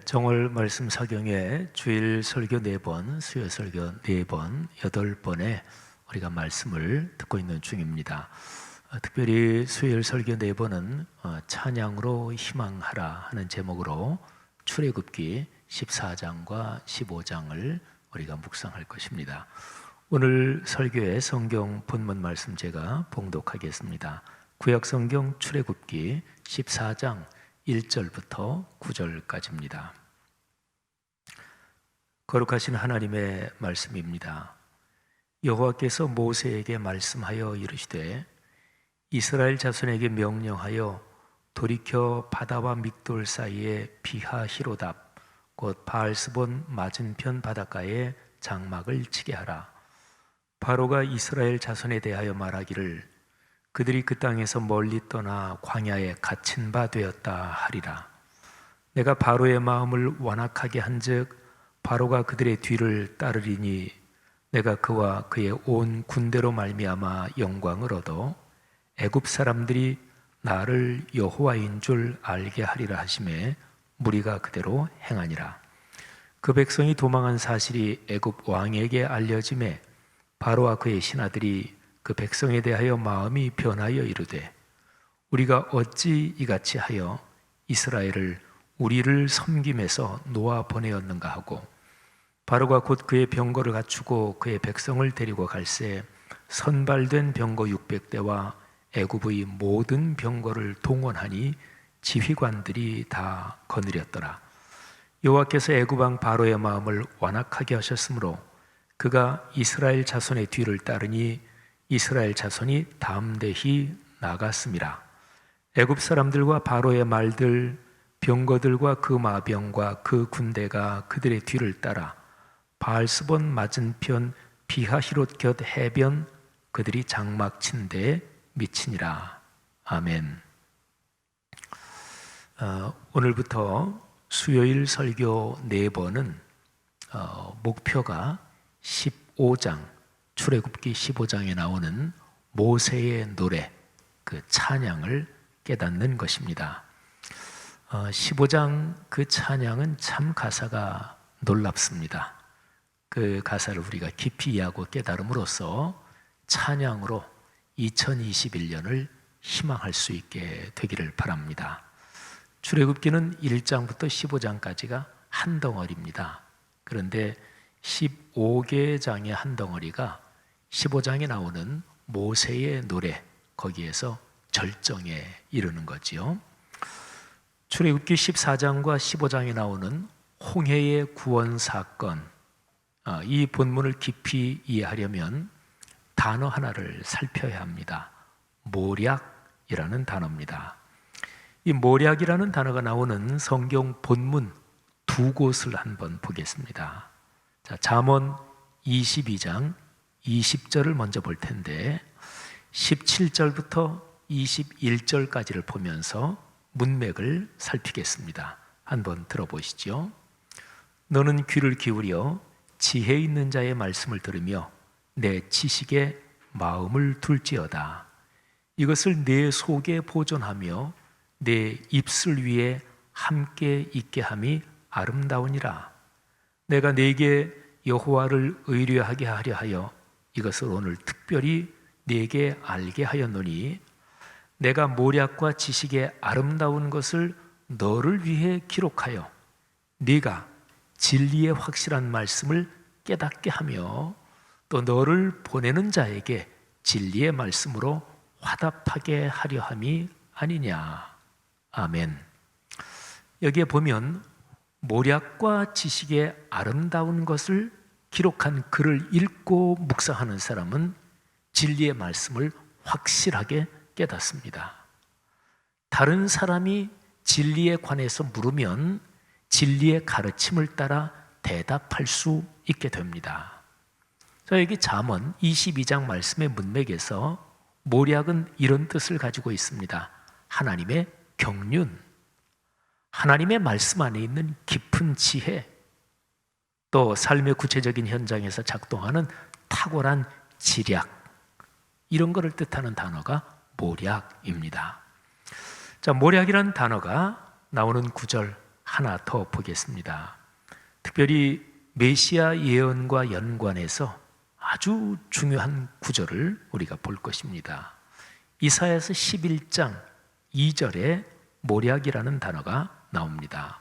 정월 말씀 사경에 주일 설교 4번, 수요 설교 4번, 8번에 우리가 말씀을 듣고 있는 중입니다. 특별히 수요일 설교 4번은 찬양으로 희망하라 하는 제목으로 출애굽기 14장과 15장을 우리가 묵상할 것입니다. 오늘 설교의 성경 본문 말씀 제가 봉독하겠습니다. 구약 성경 출애굽기 14장 1절부터 9절까지입니다. 거룩하신 하나님의 말씀입니다. 여호와께서 모세에게 말씀하여 이르시되 이스라엘 자손에게 명령하여 돌이켜 바다와 믹돌 사이에 비하히로답 곧 바알스본 맞은편 바닷가에 장막을 치게 하라. 바로가 이스라엘 자손에 대하여 말하기를 그들이 그 땅에서 멀리 떠나 광야에 갇힌 바 되었다 하리라. 내가 바로의 마음을 완악하게 한즉 바로가 그들의 뒤를 따르리니 내가 그와 그의 온 군대로 말미암아 영광을 얻어 애굽 사람들이 나를 여호와인 줄 알게 하리라 하시매 무리가 그대로 행하니라. 그 백성이 도망한 사실이 애굽 왕에게 알려지매 바로와 그의 신하들이 그 백성에 대하여 마음이 변하여 이르되 우리가 어찌 이같이 하여 이스라엘을 우리를 섬김에서 놓아 보내었는가 하고 바로가 곧 그의 병거를 갖추고 그의 백성을 데리고 갈새 선발된 병거 600대와 애굽의 모든 병거를 동원하니 지휘관들이 다 거느렸더라. 여호와께서 애굽 왕 바로의 마음을 완악하게 하셨으므로 그가 이스라엘 자손의 뒤를 따르니 이스라엘 자손이 담대히 나갔음이라. 애굽 사람들과 바로의 말들 병거들과 그 마병과 그 군대가 그들의 뒤를 따라 바알스본 맞은편 비하히롯 곁 해변 그들이 장막 친 데에 미치니라. 아멘. 오늘부터 수요일 설교 4번은 목표가 15장 출애굽기 15장에 나오는 모세의 노래, 그 찬양을 깨닫는 것입니다. 15장 그 찬양은 참 가사가 놀랍습니다. 그 가사를 우리가 깊이 이해하고 깨달음으로써 찬양으로 2021년을 희망할 수 있게 되기를 바랍니다. 출애굽기는 1장부터 15장까지가 한 덩어리입니다. 그런데 15개 장의 한 덩어리가 15장에 나오는 모세의 노래, 거기에서 절정에 이르는 거지요. 출애굽기 14장과 15장에 나오는 홍해의 구원 사건, 이 본문을 깊이 이해하려면 단어 하나를 살펴야 합니다. 모략이라는 단어입니다. 이 모략이라는 단어가 나오는 성경 본문 2곳을 한번 보겠습니다. 자, 잠언 22장 20절을 먼저 볼 텐데 17절부터 21절까지를 보면서 문맥을 살피겠습니다. 한번 들어보시죠. 너는 귀를 기울여 지혜 있는 자의 말씀을 들으며 내 지식에 마음을 둘지어다. 이것을 내 속에 보존하며 내 입술 위에 함께 있게 함이 아름다우니라. 내가 네게 여호와를 의뢰하게 하려 하여 이것을 오늘 특별히 네게 알게 하였노니 내가 모략과 지식의 아름다운 것을 너를 위해 기록하여 네가 진리의 확실한 말씀을 깨닫게 하며 또 너를 보내는 자에게 진리의 말씀으로 화답하게 하려 함이 아니냐. 아멘. 여기에 보면 모략과 지식의 아름다운 것을 기록한 글을 읽고 묵상하는 사람은 진리의 말씀을 확실하게 깨닫습니다. 다른 사람이 진리에 관해서 물으면 진리의 가르침을 따라 대답할 수 있게 됩니다. 자, 여기 잠언 22장 말씀의 문맥에서 모략은 이런 뜻을 가지고 있습니다. 하나님의 경륜, 하나님의 말씀 안에 있는 깊은 지혜, 또 삶의 구체적인 현장에서 작동하는 탁월한 지략, 이런 것을 뜻하는 단어가 모략입니다. 자, 모략이라는 단어가 나오는 구절 하나 더 보겠습니다. 특별히 메시아 예언과 연관해서 아주 중요한 구절을 우리가 볼 것입니다. 이사야서 11장 2절에 모략이라는 단어가 나옵니다.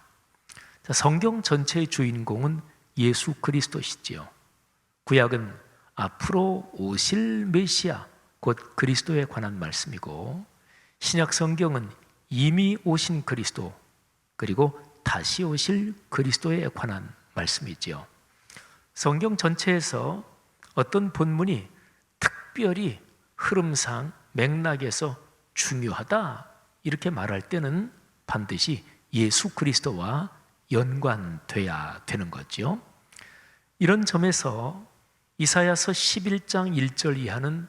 자, 성경 전체의 주인공은 예수 그리스도시지요. 구약은 앞으로 오실 메시아 곧 그리스도에 관한 말씀이고, 신약 성경은 이미 오신 그리스도 그리고 다시 오실 그리스도에 관한 말씀이지요. 성경 전체에서 어떤 본문이 특별히 흐름상 맥락에서 중요하다 이렇게 말할 때는 반드시 예수 그리스도와 연관돼야 되는 거죠. 이런 점에서 이사야서 11장 1절 이하는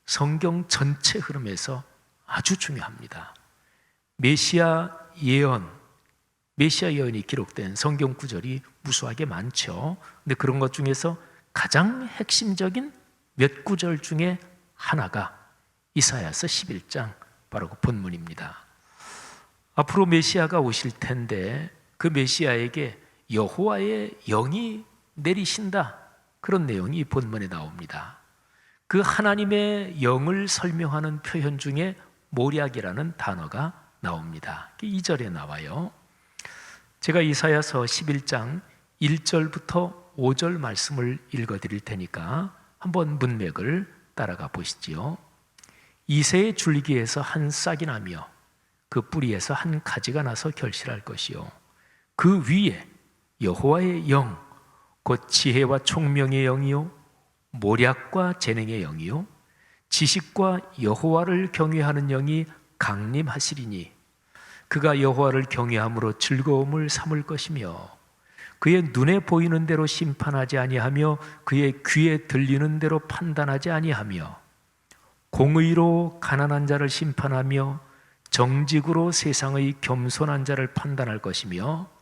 성경 전체 흐름에서 아주 중요합니다. 메시아 예언이 기록된 성경 구절이 무수하게 많죠. 근데 그런 것 중에서 가장 핵심적인 몇 구절 중에 하나가 이사야서 11장 바로 그 본문입니다. 앞으로 메시아가 오실 텐데 그 메시아에게 여호와의 영이 내리신다, 그런 내용이 본문에 나옵니다. 그 하나님의 영을 설명하는 표현 중에 모략이라는 단어가 나옵니다. 2절에 나와요. 제가 이사야서 11장 1절부터 5절 말씀을 읽어드릴 테니까 한번 문맥을 따라가 보시지요. 이새의 줄기에서 한 싹이 나며 그 뿌리에서 한 가지가 나서 결실할 것이요, 그 위에 여호와의 영 곧 지혜와 총명의 영이요 모략과 재능의 영이요 지식과 여호와를 경외하는 영이 강림하시리니 그가 여호와를 경외함으로 즐거움을 삼을 것이며 그의 눈에 보이는 대로 심판하지 아니하며 그의 귀에 들리는 대로 판단하지 아니하며 공의로 가난한 자를 심판하며 정직으로 세상의 겸손한 자를 판단할 것이며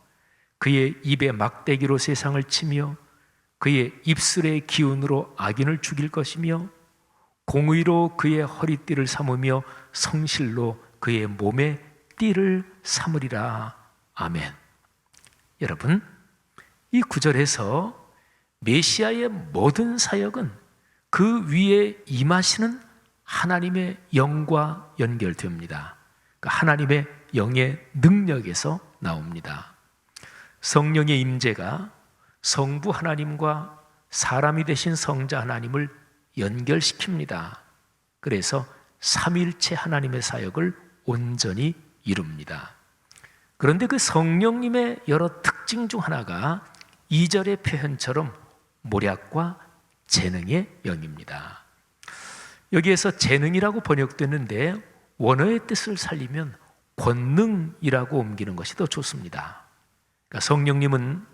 그의 입에 막대기로 세상을 치며 그의 입술의 기운으로 악인을 죽일 것이며 공의로 그의 허리띠를 삼으며 성실로 그의 몸에 띠를 삼으리라. 아멘. 여러분, 이 구절에서 메시아의 모든 사역은 그 위에 임하시는 하나님의 영과 연결됩니다. 하나님의 영의 능력에서 나옵니다. 성령의 임재가 성부 하나님과 사람이 되신 성자 하나님을 연결시킵니다. 그래서 삼위일체 하나님의 사역을 온전히 이룹니다. 그런데 그 성령님의 여러 특징 중 하나가 2절의 표현처럼 모략과 재능의 영입니다. 여기에서 재능이라고 번역됐는데 원어의 뜻을 살리면 권능이라고 옮기는 것이 더 좋습니다. 그러니까 성령님은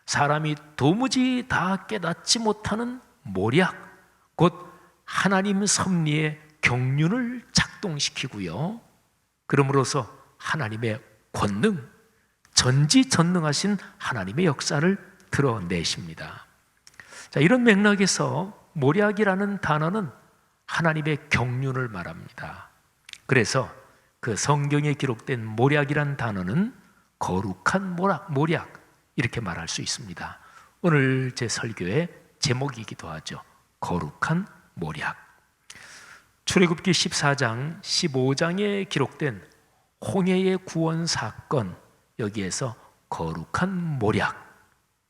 사람이 도무지 다 깨닫지 못하는 모략, 곧 하나님 섭리의 경륜을 작동시키고요, 그러므로서 하나님의 권능, 전지전능하신 하나님의 역사를 드러내십니다. 자, 이런 맥락에서 모략이라는 단어는 하나님의 경륜을 말합니다. 그래서 그 성경에 기록된 모략이란 단어는 거룩한 모략 이렇게 말할 수 있습니다. 오늘 제 설교의 제목이기도 하죠. 거룩한 모략. 출애굽기 14장 15장에 기록된 홍해의 구원 사건, 여기에서 거룩한 모략,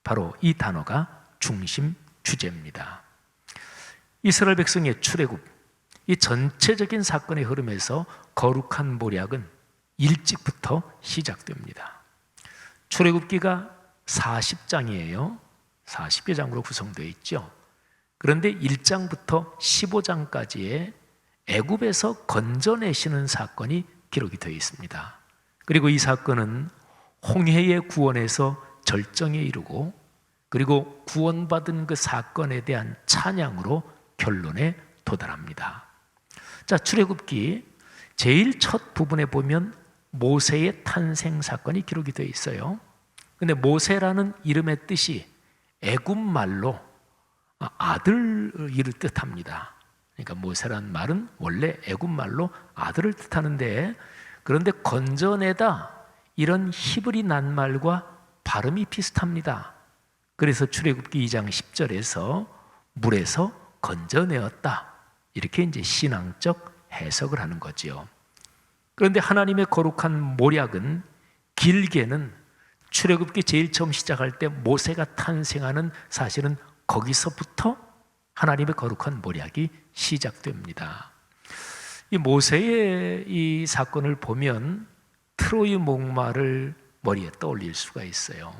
바로 이 단어가 중심 주제입니다. 이스라엘 백성의 출애굽, 이 전체적인 사건의 흐름에서 거룩한 모략은 일찍부터 시작됩니다. 출애굽기가 40장이에요. 40개 장으로 구성되어 있죠. 그런데 1장부터 15장까지의 애굽에서 건져내시는 사건이 기록이 되어 있습니다. 그리고 이 사건은 홍해의 구원에서 절정에 이르고, 그리고 구원받은 그 사건에 대한 찬양으로 결론에 도달합니다. 자, 출애굽기 제일 첫 부분에 보면 모세의 탄생 사건이 기록이 되어 있어요. 근데 모세라는 이름의 뜻이 애굽 말로 아들을 뜻합니다. 그러니까 모세라는 말은 원래 애굽 말로 아들을 뜻하는데, 그런데 건져내다 이런 히브리 낱말과 발음이 비슷합니다. 그래서 출애굽기 2장 10절에서 물에서 건져내었다, 이렇게 이제 신앙적 해석을 하는 거지요. 그런데 하나님의 거룩한 모략은 길게는 출애굽기 제일 처음 시작할 때 모세가 탄생하는, 사실은 거기서부터 하나님의 거룩한 모략이 시작됩니다. 이 모세의 이 사건을 보면 트로이 목마를 머리에 떠올릴 수가 있어요.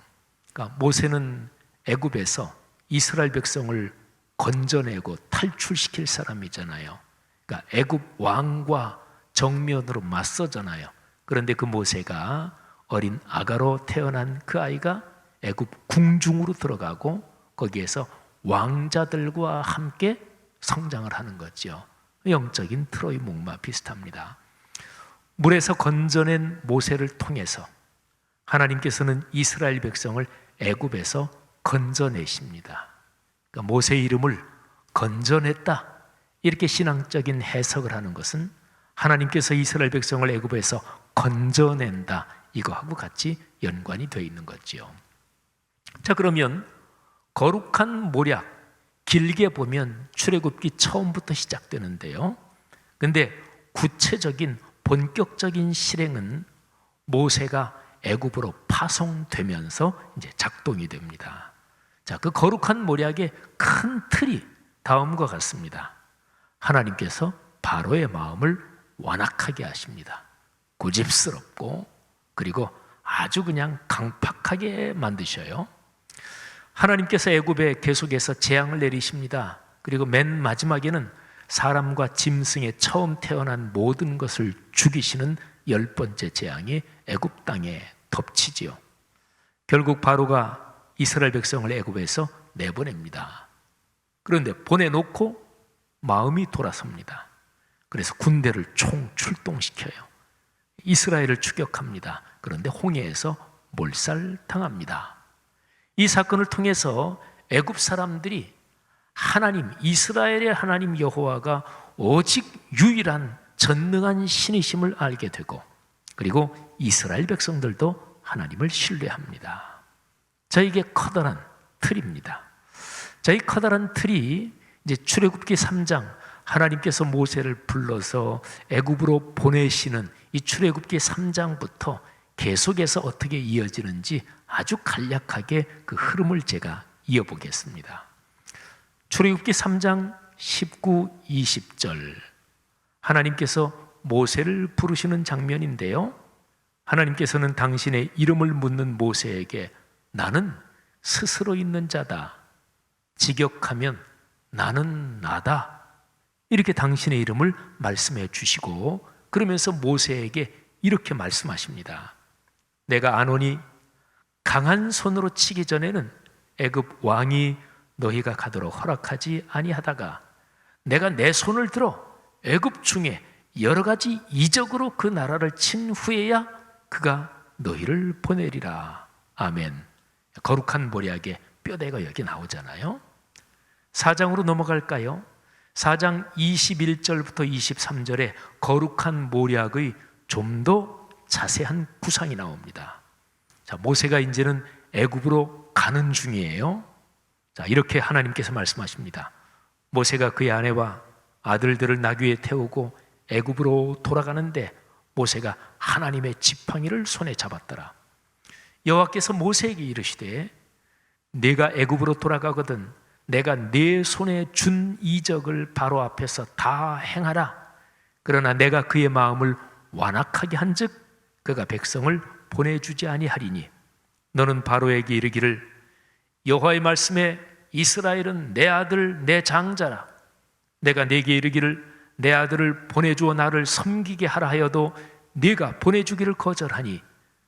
그러니까 모세는 애굽에서 이스라엘 백성을 건져내고 탈출시킬 사람이잖아요. 그러니까 애굽 왕과 정면으로 맞서잖아요. 그런데 그 모세가 어린 아가로 태어난 그 아이가 애굽 궁중으로 들어가고 거기에서 왕자들과 함께 성장을 하는 거죠. 영적인 트로이 목마 비슷합니다. 물에서 건져낸 모세를 통해서 하나님께서는 이스라엘 백성을 애굽에서 건져내십니다. 그러니까 모세의 이름을 건져냈다, 이렇게 신앙적인 해석을 하는 것은 하나님께서 이스라엘 백성을 애굽에서 건져낸다, 이거하고 같이 연관이 되어 있는 거지요. 자, 그러면 거룩한 모략, 길게 보면 출애굽기 처음부터 시작되는데요. 근데 구체적인 본격적인 실행은 모세가 애굽으로 파송되면서 이제 작동이 됩니다. 자, 그 거룩한 모략의 큰 틀이 다음과 같습니다. 하나님께서 바로의 마음을 완악하게 하십니다. 고집스럽고 그리고 아주 그냥 강팍하게 만드셔요. 하나님께서 애굽에 계속해서 재앙을 내리십니다. 그리고 맨 마지막에는 사람과 짐승에 처음 태어난 모든 것을 죽이시는 10번째 재앙이 애굽 땅에 덮치지요. 결국 바로가 이스라엘 백성을 애굽에서 내보냅니다. 그런데 보내놓고 마음이 돌아섭니다. 그래서 군대를 총 출동시켜요. 이스라엘을 추격합니다. 그런데 홍해에서 몰살당합니다. 이 사건을 통해서 애굽 사람들이 하나님, 이스라엘의 하나님 여호와가 오직 유일한 전능한 신이심을 알게 되고, 그리고 이스라엘 백성들도 하나님을 신뢰합니다. 저에게 커다란 틀입니다. 저희 커다란 틀이 이제 출애굽기 3장, 하나님께서 모세를 불러서 애굽으로 보내시는 이 출애굽기 3장부터 계속해서 어떻게 이어지는지 아주 간략하게 그 흐름을 제가 이어보겠습니다. 출애굽기 3장 19, 20절, 하나님께서 모세를 부르시는 장면인데요. 하나님께서는 당신의 이름을 묻는 모세에게 나는 스스로 있는 자다, 직역하면 나는 나다, 이렇게 당신의 이름을 말씀해 주시고, 그러면서 모세에게 이렇게 말씀하십니다. 내가 아노니 강한 손으로 치기 전에는 애굽 왕이 너희가 가도록 허락하지 아니하다가 내가 내 손을 들어 애굽 중에 여러 가지 이적으로 그 나라를 친 후에야 그가 너희를 보내리라. 아멘. 거룩한 모략의 뼈대가 여기 나오잖아요. 4장으로 넘어갈까요? 4장 21절부터 23절에 거룩한 모략의 좀 더 자세한 구상이 나옵니다. 자, 모세가 이제는 애굽으로 가는 중이에요. 자, 이렇게 하나님께서 말씀하십니다. 모세가 그의 아내와 아들들을 나귀에 태우고 애굽으로 돌아가는데 모세가 하나님의 지팡이를 손에 잡았더라. 여호와께서 모세에게 이르시되 네가 애굽으로 돌아가거든 내가 네 손에 준 이적을 바로 앞에서 다 행하라. 그러나 내가 그의 마음을 완악하게 한즉 그가 백성을 보내주지 아니하리니 너는 바로에게 이르기를 여호와의 말씀에 이스라엘은 내 아들 내 장자라. 내가 네게 이르기를 내 아들을 보내주어 나를 섬기게 하라 하여도 네가 보내주기를 거절하니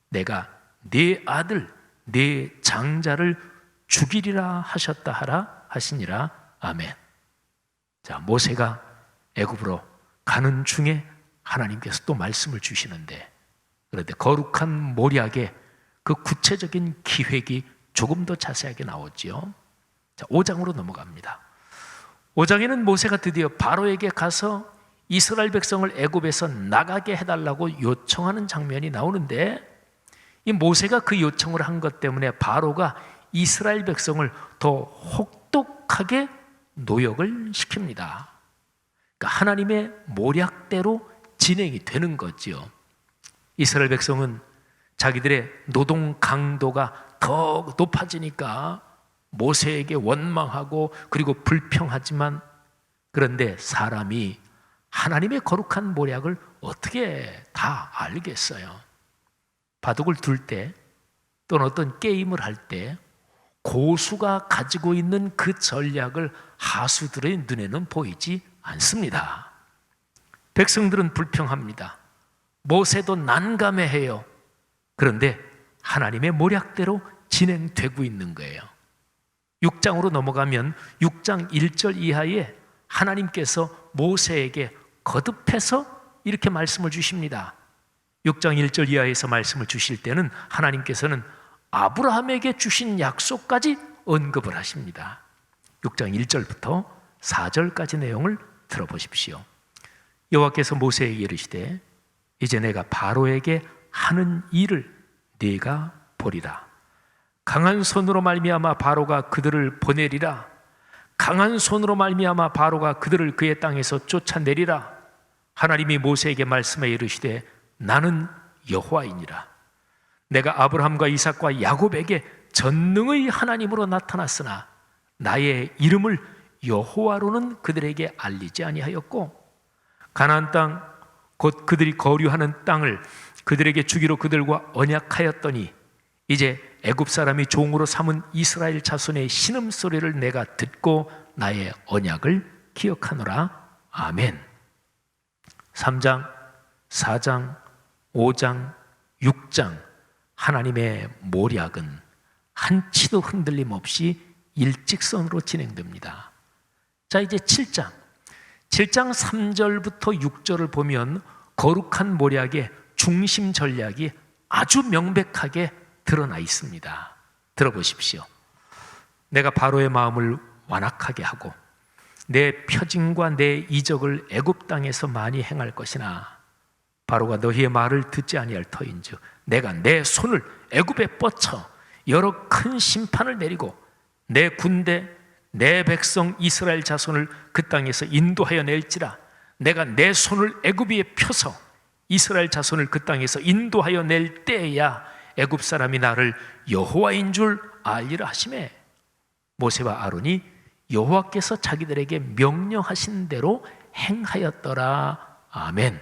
내가 네 아들 네 장자를 죽이리라 하셨다 하라 하시니라. 아멘. 자, 모세가 애굽으로 가는 중에 하나님께서 또 말씀을 주시는데, 그런데 거룩한 모략의 그 구체적인 기획이 조금 더 자세하게 나오지요. 자, 5장으로 넘어갑니다. 5장에는 모세가 드디어 바로에게 가서 이스라엘 백성을 애굽에서 나가게 해달라고 요청하는 장면이 나오는데, 이 모세가 그 요청을 한 것 때문에 바로가 이스라엘 백성을 더 혹독하게 노역을 시킵니다. 그러니까 하나님의 모략대로 진행이 되는 거지요. 이스라엘 백성은 자기들의 노동 강도가 더 높아지니까 모세에게 원망하고 그리고 불평하지만, 그런데 사람이 하나님의 거룩한 모략을 어떻게 다 알겠어요? 바둑을 둘 때 또는 어떤 게임을 할 때 고수가 가지고 있는 그 전략을 하수들의 눈에는 보이지 않습니다. 백성들은 불평합니다. 모세도 난감해해요. 그런데 하나님의 모략대로 진행되고 있는 거예요. 6장으로 넘어가면 6장 1절 이하에 하나님께서 모세에게 거듭해서 이렇게 말씀을 주십니다. 6장 1절 이하에서 말씀을 주실 때는 하나님께서는 아브라함에게 주신 약속까지 언급을 하십니다. 6장 1절부터 4절까지 내용을 들어보십시오. 여호와께서 모세에게 이르시되 이제 내가 바로에게 하는 일을 네가 보리라. 강한 손으로 말미암아 바로가 그들을 보내리라. 강한 손으로 말미암아 바로가 그들을 그의 땅에서 쫓아내리라. 하나님이 모세에게 말씀해 이르시되 나는 여호와이니라. 내가 아브라함과 이삭과 야곱에게 전능의 하나님으로 나타났으나 나의 이름을 여호와로는 그들에게 알리지 아니하였고, 가나안 땅 곧 그들이 거류하는 땅을 그들에게 주기로 그들과 언약하였더니 이제 애굽 사람이 종으로 삼은 이스라엘 자손의 신음소리를 내가 듣고 나의 언약을 기억하노라. 아멘. 3장, 4장, 5장, 6장 하나님의 모략은 한치도 흔들림 없이 일직선으로 진행됩니다. 자, 이제 7장 3절부터 6절을 보면 거룩한 모략의 중심 전략이 아주 명백하게 드러나 있습니다. 들어보십시오. 내가 바로의 마음을 완악하게 하고 내 표징과 내 이적을 애굽 땅에서 많이 행할 것이나 바로가 너희의 말을 듣지 아니할 터인즉 내가 내 손을 애굽에 뻗쳐 여러 큰 심판을 내리고 내 군대 내 백성 이스라엘 자손을 그 땅에서 인도하여 낼지라. 내가 내 손을 애굽 위에 펴서 이스라엘 자손을 그 땅에서 인도하여 낼 때야 애굽 사람이 나를 여호와인 줄 알리라 하시매 모세와 아론이 여호와께서 자기들에게 명령하신 대로 행하였더라. 아멘.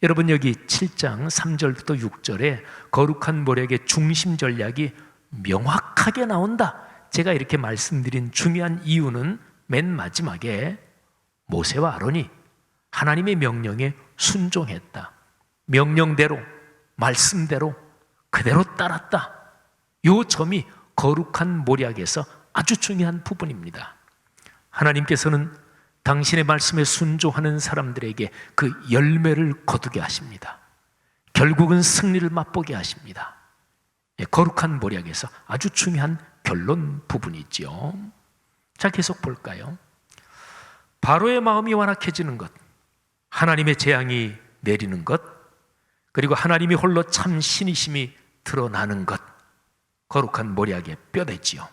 여러분, 여기 7장 3절부터 6절에 거룩한 모략의 중심 전략이 명확하게 나온다. 제가 이렇게 말씀드린 중요한 이유는 맨 마지막에 모세와 아론이 하나님의 명령에 순종했다. 명령대로, 말씀대로 그대로 따랐다. 이 점이 거룩한 모략에서 아주 중요한 부분입니다. 하나님께서는 당신의 말씀에 순종하는 사람들에게 그 열매를 거두게 하십니다. 결국은 승리를 맛보게 하십니다. 거룩한 모략에서 아주 중요한 결론 부분이죠. 자, 계속 볼까요? 바로의 마음이 완악해지는 것, 하나님의 재앙이 내리는 것, 그리고 하나님이 홀로 참 신이심이 드러나는 것, 거룩한 모략의 뼈대지요.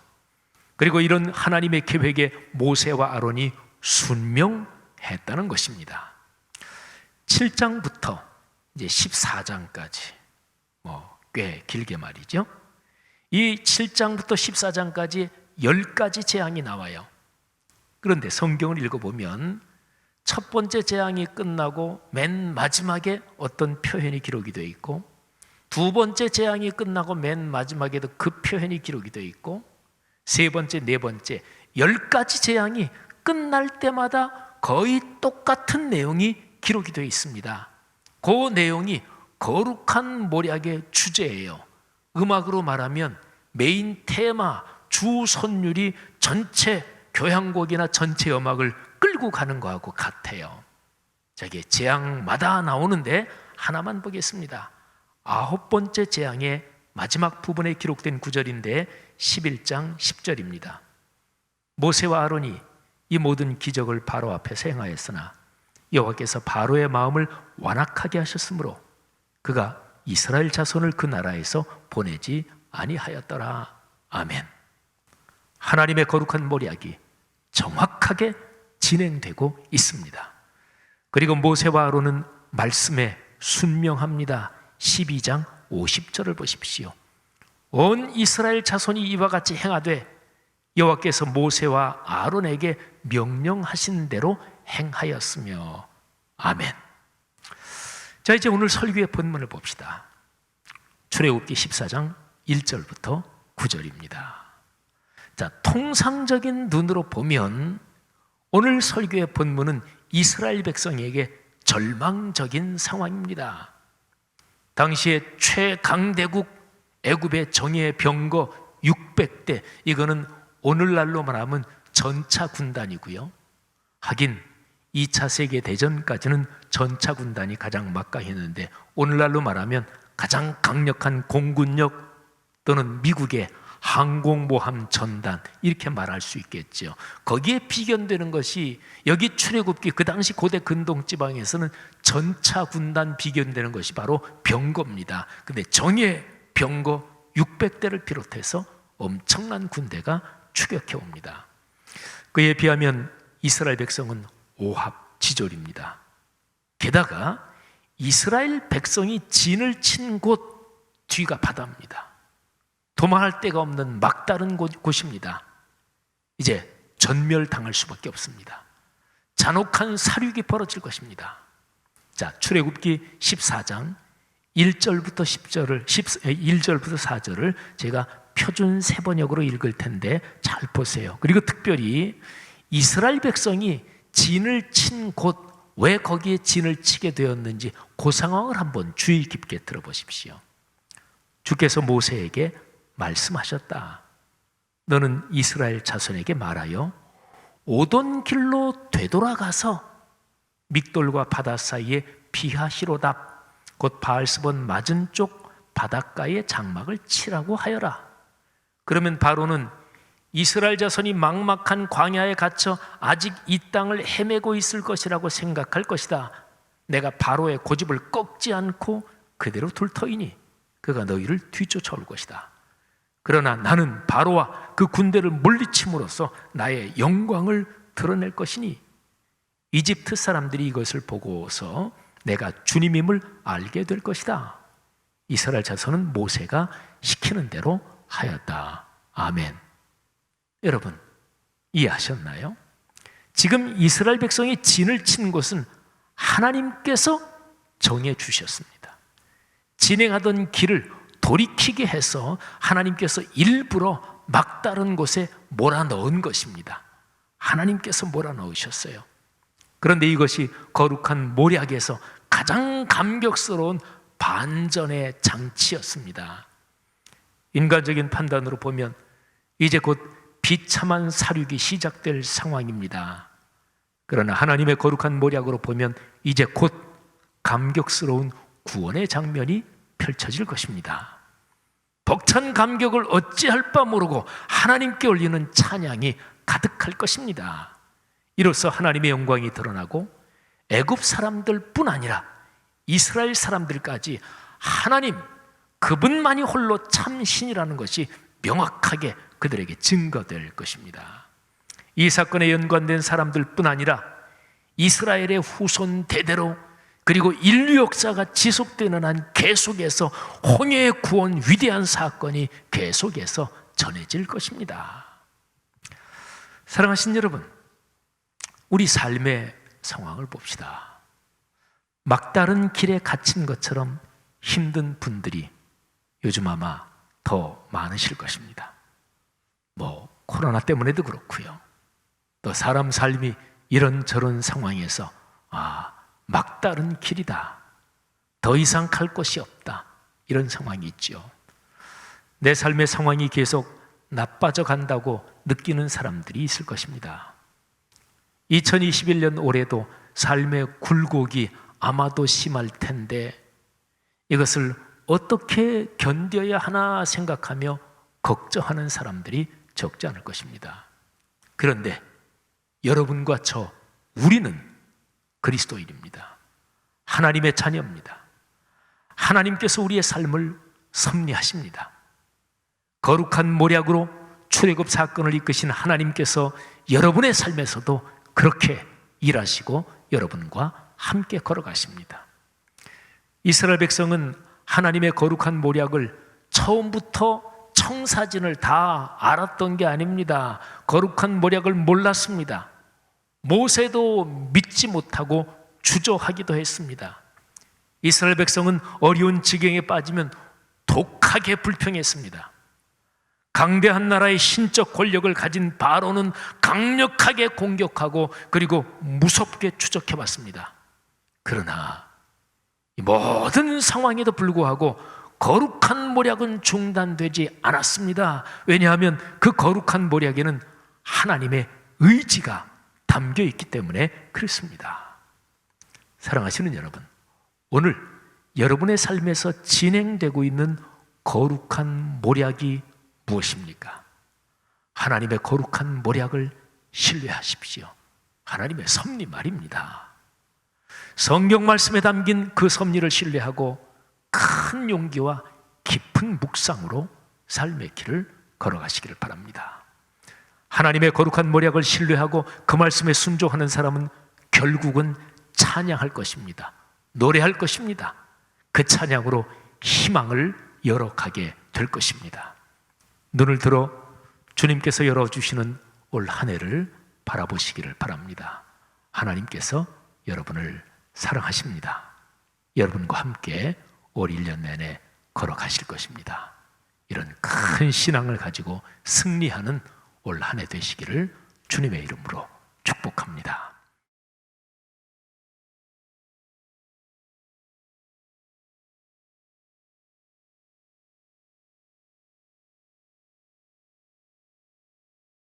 그리고 이런 하나님의 계획에 모세와 아론이 순명했다는 것입니다. 7장부터 이제 14장까지 꽤 길게 말이죠. 이 7장부터 14장까지 10가지 재앙이 나와요. 그런데 성경을 읽어보면 첫 번째 재앙이 끝나고 맨 마지막에 어떤 표현이 기록이 되어 있고, 두 번째 재앙이 끝나고 맨 마지막에도 그 표현이 기록이 되어 있고, 세 번째, 네 번째, 10가지 재앙이 끝날 때마다 거의 똑같은 내용이 기록이 되어 있습니다. 그 내용이 거룩한 모략의 주제예요. 음악으로 말하면 메인 테마, 주 선율이 전체 교향곡이나 전체 음악을 끌고 가는 거하고 같아요. 저게 재앙마다 나오는데 하나만 보겠습니다. 9번째 재앙의 마지막 부분에 기록된 구절인데 11장 10절입니다. 모세와 아론이 이 모든 기적을 바로 앞에서 행하였으나 여호와께서 바로의 마음을 완악하게 하셨으므로 그가 이스라엘 자손을 그 나라에서 보내지 아니하였더라. 아멘. 하나님의 거룩한 모략이 정확하게 진행되고 있습니다. 그리고 모세와 아론은 말씀에 순명합니다. 12장 50절을 보십시오. 온 이스라엘 자손이 이와 같이 행하되 여호와께서 모세와 아론에게 명령하신 대로 행하였으며. 아멘. 자, 이제 오늘 설교의 본문을 봅시다. 출애굽기 14장 1절부터 9절입니다. 자, 통상적인 눈으로 보면 오늘 설교의 본문은 이스라엘 백성에게 절망적인 상황입니다. 당시에 최강대국 애굽의 정예 병거 600대, 이거는 오늘날로 말하면 전차 군단이고요. 하긴 2차 세계대전까지는 전차 군단이 가장 막강했는데 오늘날로 말하면 가장 강력한 공군력 또는 미국의 항공모함 전단, 이렇게 말할 수 있겠죠. 거기에 비견되는 것이 여기 출애굽기 그 당시 고대 근동지방에서는 전차 군단 비견되는 것이 바로 병거입니다. 근데 정예 병거 600대를 비롯해서 엄청난 군대가 추격해 옵니다. 그에 비하면 이스라엘 백성은 오합지졸입니다. 게다가 이스라엘 백성이 진을 친 곳 뒤가 바다입니다. 도망할 데가 없는 막다른 곳입니다. 이제 전멸당할 수밖에 없습니다. 잔혹한 사륙이 벌어질 것입니다. 자, 출애굽기 14장 1절부터 10절을 1절부터 4절을 제가 표준 세번역으로 읽을 텐데 잘 보세요. 그리고 특별히 이스라엘 백성이 진을 친 곳, 왜 거기에 진을 치게 되었는지 그 상황을 한번 주의 깊게 들어보십시오. 주께서 모세에게 말씀하셨다. 너는 이스라엘 자손에게 말하여 오던 길로 되돌아가서 믹돌과 바다 사이에 비하시로답 곧 바알스본 맞은 쪽 바닷가에 장막을 치라고 하여라. 그러면 바로는 이스라엘 자손이 막막한 광야에 갇혀 아직 이 땅을 헤매고 있을 것이라고 생각할 것이다. 내가 바로의 고집을 꺾지 않고 그대로 둘 터이니 그가 너희를 뒤쫓아올 것이다. 그러나 나는 바로와 그 군대를 물리침으로써 나의 영광을 드러낼 것이니 이집트 사람들이 이것을 보고서 내가 주님임을 알게 될 것이다. 이스라엘 자손은 모세가 시키는 대로 하였다. 아멘. 여러분, 이해하셨나요? 지금 이스라엘 백성이 진을 친 곳은 하나님께서 정해 주셨습니다. 진행하던 길을 돌이키게 해서 하나님께서 일부러 막다른 곳에 몰아넣은 것입니다. 하나님께서 몰아넣으셨어요. 그런데 이것이 거룩한 모략에서 가장 감격스러운 반전의 장치였습니다. 인간적인 판단으로 보면 이제 곧 비참한 사륙이 시작될 상황입니다. 그러나 하나님의 거룩한 모략으로 보면 이제 곧 감격스러운 구원의 장면이 펼쳐질 것입니다. 벅찬 감격을 어찌할 바 모르고 하나님께 올리는 찬양이 가득할 것입니다. 이로써 하나님의 영광이 드러나고 애굽 사람들뿐 아니라 이스라엘 사람들까지 하나님 그분만이 홀로 참 신이라는 것이 명확하게 그들에게 증거될 것입니다. 이 사건에 연관된 사람들뿐 아니라 이스라엘의 후손 대대로 그리고 인류 역사가 지속되는 한 계속해서 홍해의 구원 위대한 사건이 계속해서 전해질 것입니다. 사랑하신 여러분, 우리 삶의 상황을 봅시다. 막다른 길에 갇힌 것처럼 힘든 분들이 요즘 아마 더 많으실 것입니다. 코로나 때문에도 그렇고요. 또 사람 삶이 이런저런 상황에서 막다른 길이다. 더 이상 갈 곳이 없다. 이런 상황이 있죠. 내 삶의 상황이 계속 나빠져 간다고 느끼는 사람들이 있을 것입니다. 2021년 올해도 삶의 굴곡이 아마도 심할 텐데 이것을 어떻게 견뎌야 하나 생각하며 걱정하는 사람들이 적지 않을 것입니다. 그런데 여러분과 우리는 그리스도인입니다. 하나님의 자녀입니다. 하나님께서 우리의 삶을 섭리하십니다. 거룩한 모략으로 출애굽 사건을 이끄신 하나님께서 여러분의 삶에서도 그렇게 일하시고 여러분과 함께 걸어가십니다. 이스라엘 백성은 하나님의 거룩한 모략을 처음부터 청사진을 다 알았던 게 아닙니다. 거룩한 모략을 몰랐습니다. 모세도 믿지 못하고 주저하기도 했습니다. 이스라엘 백성은 어려운 지경에 빠지면 독하게 불평했습니다. 강대한 나라의 신적 권력을 가진 바로는 강력하게 공격하고 그리고 무섭게 추적해봤습니다. 그러나 이 모든 상황에도 불구하고 거룩한 모략은 중단되지 않았습니다. 왜냐하면 그 거룩한 모략에는 하나님의 의지가 담겨 있기 때문에 그렇습니다. 사랑하시는 여러분, 오늘 여러분의 삶에서 진행되고 있는 거룩한 모략이 무엇입니까? 하나님의 거룩한 모략을 신뢰하십시오. 하나님의 섭리 말입니다. 성경 말씀에 담긴 그 섭리를 신뢰하고 큰 용기와 깊은 묵상으로 삶의 길을 걸어가시기를 바랍니다. 하나님의 거룩한 모략을 신뢰하고 그 말씀에 순종하는 사람은 결국은 찬양할 것입니다. 노래할 것입니다. 그 찬양으로 희망을 열어가게 될 것입니다. 눈을 들어 주님께서 열어주시는 올 한 해를 바라보시기를 바랍니다. 하나님께서 여러분을 사랑하십니다. 여러분과 함께 올 1년 내내 걸어가실 것입니다. 이런 큰 신앙을 가지고 승리하는 올 한 해 되시기를 주님의 이름으로 축복합니다.